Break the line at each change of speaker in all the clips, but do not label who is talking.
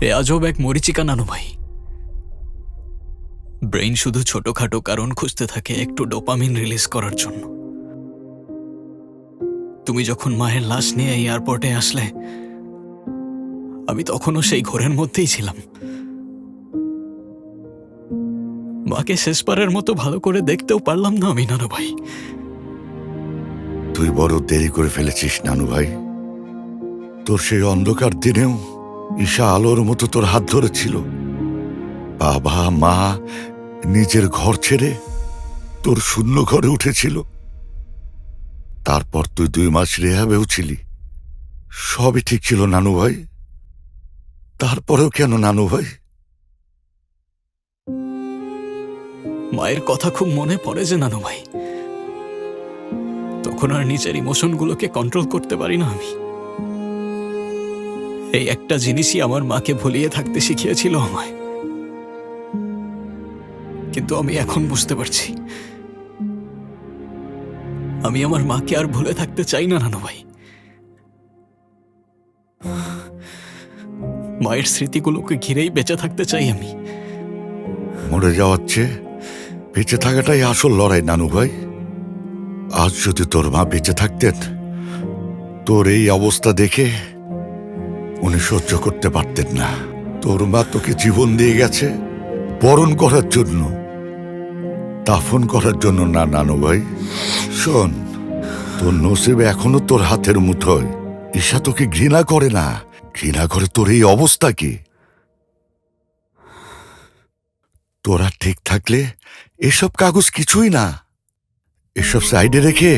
এ আজব এক মরিচিকা নানু ভাই। ব্রেইন শুধু ছোটখাটো কারণ খুঁজতে থাকে একটু ডোপামিন রিলিজ করার জন্য। তুমি যখন মায়ের লাশ নিয়ে এয়ারপোর্টে আসলে, আমি তখনও সেই ঘোরের মধ্যেই ছিলাম। মাকে শেষবারের মতো ভালো করে দেখতেও পারলাম না আমি নানু ভাই।
তুই বড় দেরি করে ফেলেছিস নানু ভাই। তোর সেই অন্ধকার দিনেও ঈশা আলোর মতো তোর হাত ধরেছিল। বাবা মা নিজের ঘর ছেড়ে তোর শূন্য ঘরে উঠেছিল। তারপর তুই 2 মাস রেহাবেও ছিলি। সবই ঠিক ছিল নানু ভাই। তারপরেও কেন নানু ভাই?
মায়ের কথা খুব মনে পড়ে যে নানু ভাই। তখন আর নিজের ইমোশনগুলোকে কন্ট্রোল করতে পারি না আমি। এই একটা জিনিসই আমার মাকে ভুলিয়ে থাকতে শিখিয়েছিল আমায়। কিন্তু আমি এখন বুঝতে পারছি, আমি আমার মাকে আর ভুলে থাকতে চাই না নানু ভাই। মায়ের স্মৃতিগুলোকে ঘিরেই বেঁচে থাকতে চাই আমি।
মরে যাওয়ার চেয়ে বেঁচে থাকাটাই আসল লড়াই নানু ভাই। আজ যদি তোর মা বেঁচে থাকতেন, তোর এই অবস্থা দেখে উনি সহ্য করতে পারতেন না। তোর মা তোকে জীবন দিয়ে গেছে বরণ করার জন্য, দাফন করার জন্য না নানু ভাই। শোন, তোর নসিবে এখনো তোর হাতের মুঠোয়। ঈশা তোকে ঘৃণা করে না, ঘৃণা করে তোর এই অবস্থাকে। তোরা ঠিক থাকলে এসব কাগজ কিছুই না। এসব সাইডে রেখে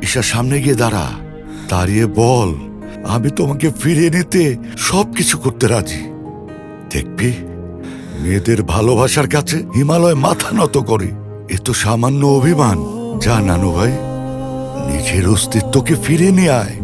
ঈশার সামনে গিয়ে দাঁড়া, দাঁড়িয়ে বল, আমি তোমাকে ফিরিয়ে নিতে সবকিছু করতে রাজি। দেখবি মেয়েদের ভালোবাসার কাছে হিমালয় মাথা নত করে। এ তো সামান্য অভিমান। যা নানু ভাই, নিজের অস্তিত্বকে ফিরে নিয়ে আয়।